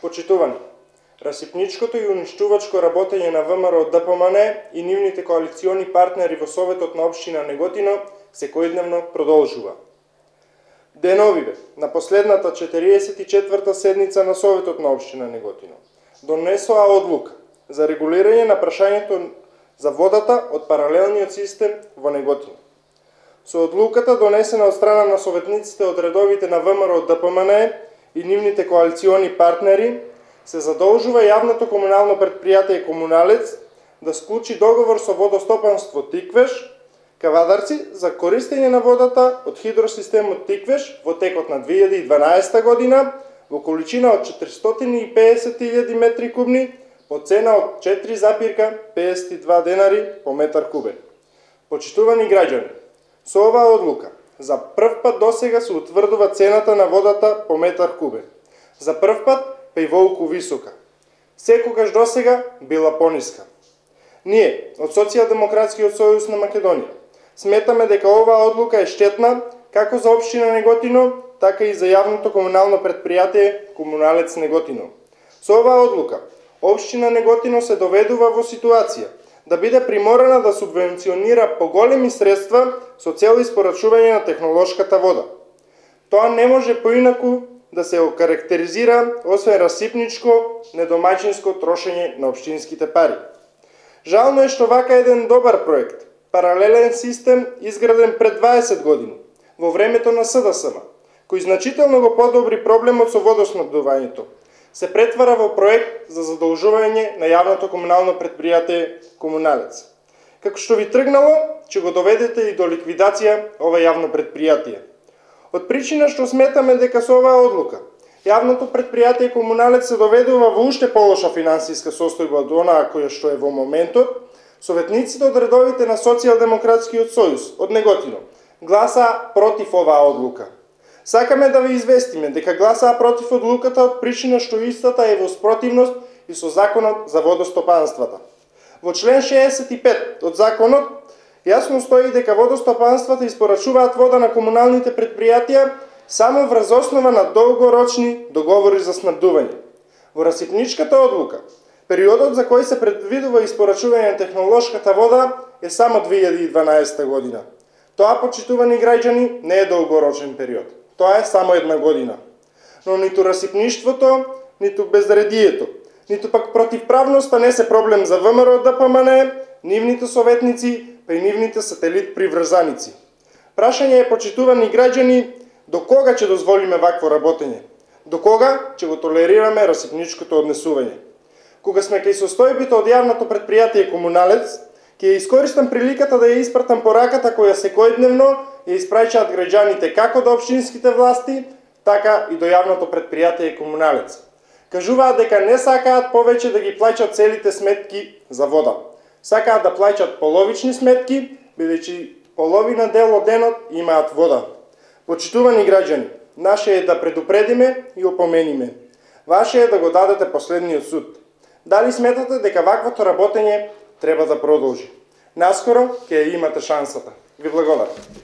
Почитувани, расипничкото и уништувачко работење на ВМРО ДПМН и нивните коалициони партнери во Советот на општина Неготино секојдневно продолжува. Деновиве, на последната 44-та седница на Советот на општина Неготино, донесоа одлука за регулирање на прашањето за водата од паралелниот систем во Неготино. Со одлуката донесена од страна на советниците од редовите на ВМРО ДПМН и нивните коалициони партнери, се задолжува јавното комунално предпријатие Комуналец да склучи договор со водостопанство Тиквеш, Кавадарци за користење на водата од хидросистемот Тиквеш во текот на 2012 година во количина од 450.000 метри кубни по цена од 4,52 денари по метар кубен. Почитувани граѓани, со оваа одлука за прв пат досега се утврдува цената на водата по метар кубен. За прв пат па и волку висока. Секогаш досега била пониска. Ние, од Социјалдемократскиот сојуз на Македонија, сметаме дека оваа одлука е штетна како за општина Неготино, така и за јавното комунално предпријатие Комуналец Неготино. Со оваа одлука, општина Неготино се доведува во ситуација да биде приморана да субвенционира поголеми средства со цел испорачување на технолошката вода. Тоа не може поинаку да се окарактеризира освен расипничко, недомаќинско трошење на општинските пари. Жално е што вака еден добар проект, паралелен систем изграден пред 20 години, во времето на СДСМ, кој значително го подобри проблемот со водоснабдувањето, се претвара во проект за задолжување на јавното комунално предпријатие Комуналец. Како што ви тргнало, ќе го доведете и до ликвидација ова јавно предпријатие. Од причина што сметаме дека со оваа одлука јавното предпријатие Комуналец се доведува во уште полоша финансиска состојба од онаа која што е во моментот, советниците од редовите на Социјалдемократскиот сојуз од Неготино гласаа против оваа одлука. Сакаме да ви известиме дека гласаа против одлуката од причина што истата е во спротивност и со Законот за водостопанствата. Во член 65 од Законот јасно стои дека водостопанствата испорачуваат вода на комуналните предпријатија само врз основа на долгорочни договори за снабдување. Во расипничката одлука, периодот за кој се предвидува испорачување на технолошката вода е само 2012 година. Тоа, почитувани граѓани, не е долгорочен период. Тоа е само една година. Но ниту расипништвото, ниту безредието, ниту пак противправноста не се проблем за ВМРО ДПМН, нивните советници, па и нивните сателит приврзаници. Прашање е, почитувани граѓани, до кога ќе дозволиме вакво работење? До кога ќе го толерираме расипничкото однесување? Кога сме кај состојбите од јавното предпријатие Комуналец, ќе ја искористам приликата да ја испратам пораката која секојдневно ја испраќаат граѓаните како до општинските власти, така и до јавното предпријатие Комуналец. Кажуваат дека не сакаат повеќе да ги плаќат целите сметки за вода. Сакаат да плаќат половични сметки, бидејќи половина дел од денот имаат вода. Почитувани граѓани, наше е да предупредиме и опомениме. Ваше е да го дадете последниот суд. Дали сметате дека ваквото работење треба да продолжи? Наскоро ќе имате шансата. Ви благодарам.